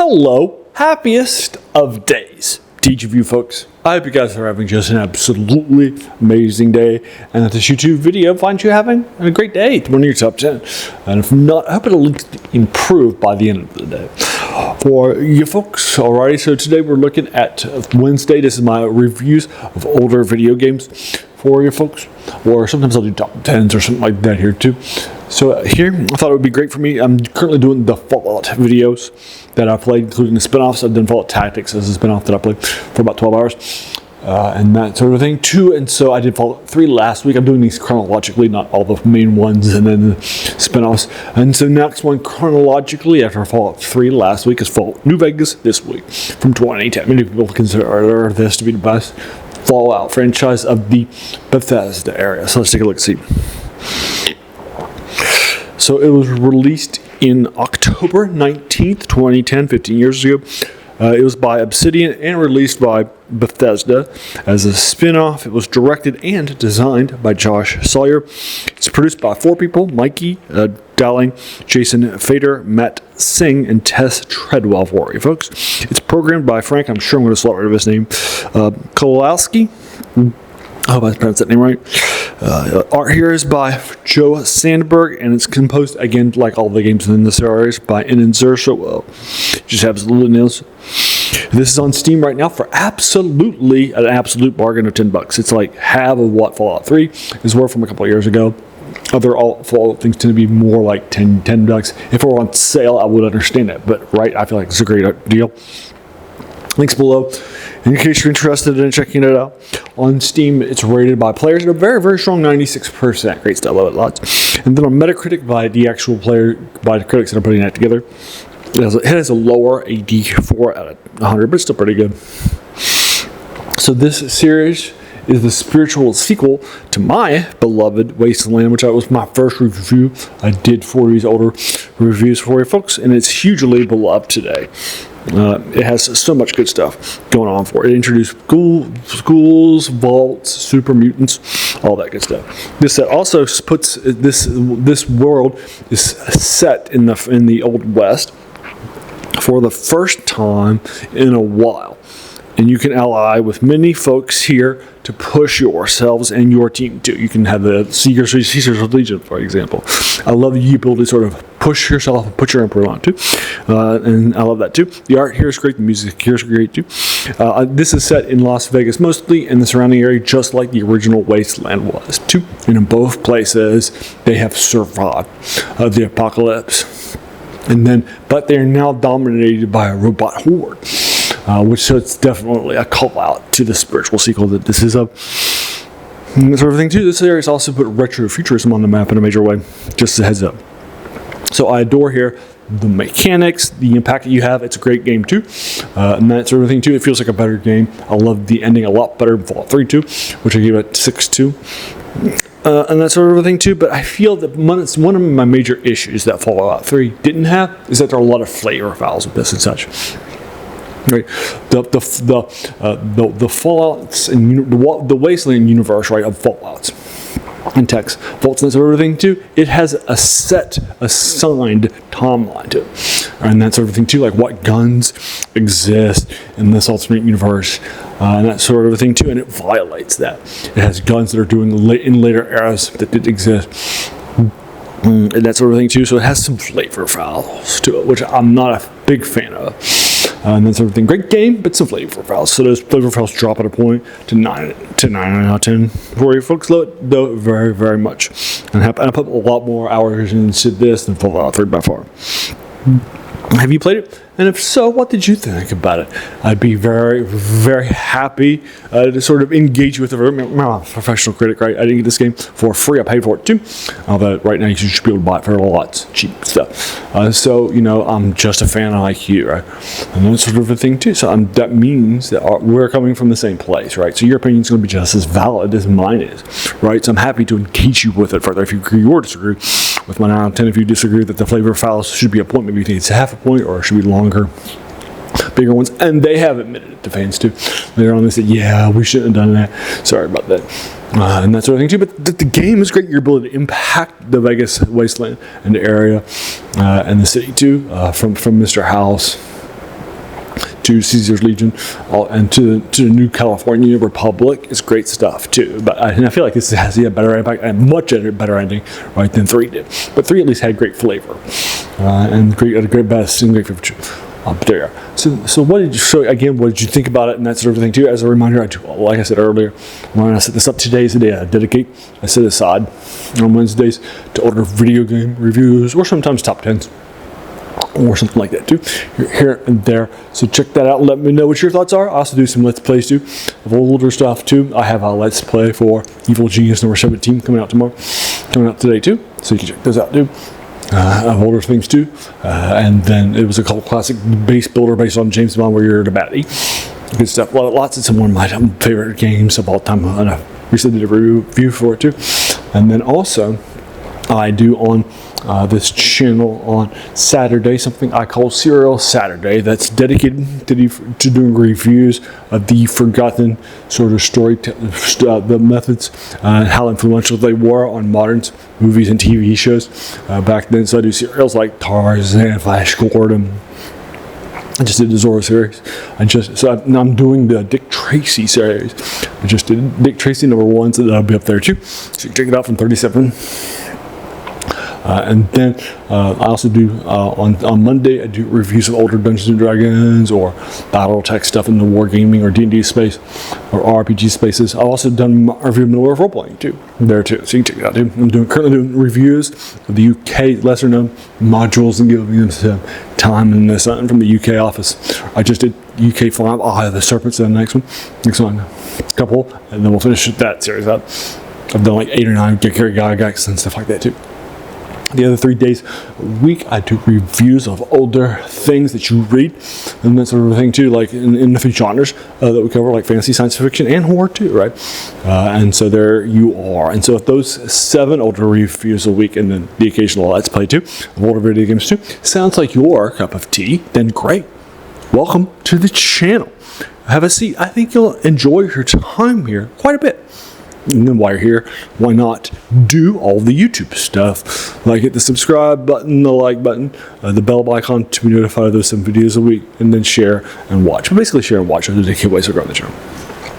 Hello, happiest of days to each of you folks. I hope you guys are having just an absolutely amazing day, and that this YouTube video finds you having a great day. It's one of your top 10. And if not, I hope it'll improve by the end of the day. For you folks, alrighty, so today we're looking at Wednesday. This is my reviews of older video games for you folks, or sometimes I'll do top 10s or something like that here too. So here, I thought it would be great for me. I'm currently doing the Fallout videos that I played, including the spin-offs. I've done Fallout Tactics as a spin-off that I played for about 12 hours. And that sort of thing too. And so I did Fallout 3 last week. I'm doing these chronologically, not all the main ones and then the spin-offs. And so next one chronologically after Fallout 3 last week is Fallout New Vegas this week from 2010. Many people consider this to be the best Fallout franchise of the Bethesda area. So let's take a look and see. So it was released in October 19th, 2010, 15 years ago. It was by Obsidian and released by Bethesda as a spin-off. It was directed and designed by Josh Sawyer. It's produced by 4 people: Mikey Dowling, Jason Fader, Matt Singh, and Tess Treadwell for you folks. It's programmed by Frank, I'm sure I'm going to slaughter his name, Kowalski. I hope I pronounced that name right. Art here is by Joe Sandberg, and it's composed, again, like all the games in the series, by Inenzer. So, just absolutely nails. This is on Steam right now for absolutely an absolute bargain of $10. It's like half of what Fallout 3 is worth from a couple of years ago. Other Fallout things tend to be more like $10. If it were on sale, I would understand that, but right, I feel like it's a great deal. Links below in case you're interested in checking it out. On Steam, it's rated by players at a very, very strong 96%. Great stuff, love it lots. And then on Metacritic, by the actual by the critics that are putting that together, it has a lower AD4 out of 100, but it's still pretty good. So this series is the spiritual sequel to my beloved Wasteland, which was my first review I did for these older reviews for you folks, and it's hugely beloved today. It has so much good stuff going on for it. It introduced schools, vaults, super mutants, all that good stuff. This set also puts this world is set in the Old West for the first time in a while. And you can ally with many folks here to push yourselves and your team too. You can have the Caesar's Legion, for example. I love the ability to sort of push yourself and put your emperor on too. And I love that too. The art here is great. The music here is great too. This is set in Las Vegas mostly, and the surrounding area just like the original Wasteland was too. And in both places, they have survived the apocalypse. But they're now dominated by a robot horde. Which so it's definitely a call out to the spiritual sequel that this is a sort of thing too. This series also put retro futurism on the map in a major way, just as a heads up. So I adore here the mechanics, the impact that you have. It's a great game too, and that sort of thing too. It feels like a better game. I love the ending a lot better than Fallout 3 too, which I gave it 6.2. And that sort of thing too, but I feel that one of my major issues that Fallout 3 didn't have is that there are a lot of flavor files with this and such. Right, the Fallouts and the Wasteland universe, right, of Fallouts and text, Vaults and that sort of thing too. It has a set assigned timeline to it, and that sort of thing too, like what guns exist in this alternate universe, and that sort of thing too. And it violates that. It has guns that are doing in later eras that didn't exist. And that sort of thing too. So it has some flavor files to it, which I'm not a big fan of. And that sort of thing. Great game, but some flavor files. So those flavor files drop at a point to 9 out of 10 for you folks. Love it, though, very, very much. And I put a lot more hours into this than Fallout 3 by far. Have you played it? And if so, what did you think about it? I'd be very, very happy to sort of engage with a professional critic, right? I didn't get this game for free. I paid for it too. Although right now you should be able to buy it for a lot cheap stuff. So, I'm just a fan like you, right? And that sort of a thing too. So that means that we're coming from the same place, right? So your opinion is going to be just as valid as mine is, right? So I'm happy to engage you with it further if you agree or disagree with my 9 out of 10. If you disagree that the flavor files should be a point, maybe you think it's a half a point or it should be longer, bigger ones, and they have admitted it to fans too. Later on, they said, "Yeah, we shouldn't have done that. Sorry about that," and that sort of thing too. But the game is great. Your ability to impact the Vegas wasteland and the area and the city too, from Mr. House to Caesar's Legion, and to the New California Republic is great stuff too. But and I feel like this has a better impact and much better ending, right, than 3 did. But 3 at least had great flavor and a great best and great flavor too. But there you are. So what did you think about it and that sort of thing too? As a reminder, like I said earlier, when I set this up, today is the day I set aside on Wednesdays to order video game reviews or sometimes top 10s. Or something like that too, here and there. So check that out. Let me know what your thoughts are. I also do some Let's Plays too, of older stuff too. I have a Let's Play for Evil Genius number 17 coming out today too. So you can check those out too. Of older things too. And then it was a cult classic base builder based on James Bond where you're the baddie. Good stuff. Well, lots of some of my favorite games of all time. And I recently did a review for it too. And then also, I do on this channel on Saturday something I call Serial Saturday, that's dedicated to doing reviews of the forgotten sort of the methods and how influential they were on modern movies and TV shows back then. So I do serials like Tarzan, Flash Gordon. I just did the Zorro series. I'm doing the Dick Tracy series. I just did Dick Tracy number 1, so that'll be up there too. So you can check it out from 37. And then I also do, on Monday, I do reviews of older Dungeons & Dragons or Battletech stuff in the wargaming or D&D space or RPG spaces. I've also done a review of Middle-earth role-playing too, there too, so you can check it out too. I'm currently doing reviews of the UK lesser-known modules and giving them some time and something from the UK office. I just did UK 5, I'll have the Serpents in the next one, a couple, and then we'll finish that series up. I've done like 8 or 9 Gary Gygax and stuff like that too. The other 3 days a week, I do reviews of older things that you read and that sort of thing too, like in the genres that we cover, like fantasy, science fiction, and horror too, right? And so there you are. And so if those 7 older reviews a week and then the occasional Let's Play too, of older video games too, sounds like your cup of tea, then great. Welcome to the channel. Have a seat. I think you'll enjoy your time here quite a bit. And then while you're here, why not do all the YouTube stuff? Like hit the subscribe button, the like button, the bell icon to be notified of those 7 videos a week, and then share and watch. But basically share and watch are the dedicated ways to grow the channel.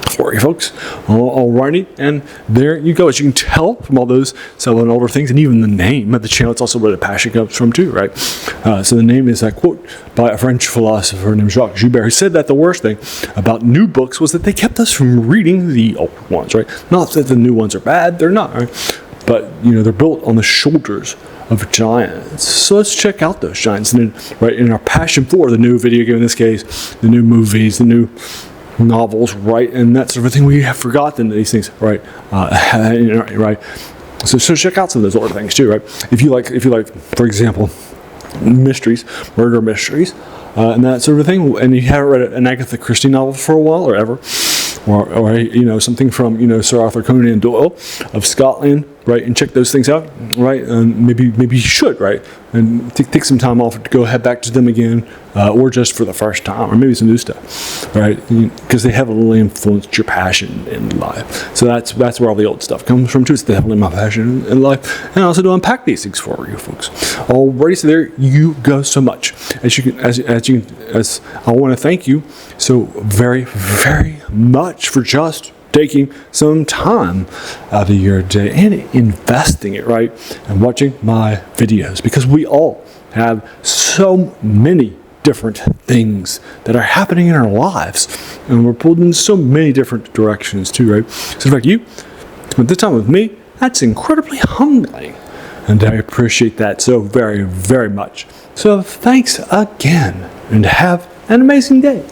For you folks. Alrighty, and there you go. As you can tell from all those 7 older things, and even the name of the channel, it's also where the passion comes from too, right? So the name is a quote by a French philosopher named Jacques Joubert, who said that the worst thing about new books was that they kept us from reading the old ones, right? Not that the new ones are bad, they're not, right? But, they're built on the shoulders of giants. So let's check out those giants. And then, right, in our passion for the new video game, in this case, the new movies, the new novels, right, and that sort of thing, we have forgotten these things, right? Right. So check out some of those older things too, right? If you like, for example, mysteries, murder mysteries, and that sort of thing, and you haven't read an Agatha Christie novel for a while or ever, or something from Sir Arthur Conan Doyle of Scotland, right? And check those things out, right? And maybe you should, right? And take some time off to go head back to them again, or just for the first time, or maybe some new stuff, right? Because they heavily influenced your passion in life. So that's where all the old stuff comes from too. It's definitely my passion in life, and I also do unpack these things for you folks. Alrighty, so there you go. So much as I want to thank you so very, very much for just taking some time out of your day and investing it, right, and watching my videos, because we all have so many different things that are happening in our lives, and we're pulled in so many different directions too, right? So in fact, you spent this time with me, that's incredibly humbling, and I appreciate that so very, very much. So thanks again, and have an amazing day.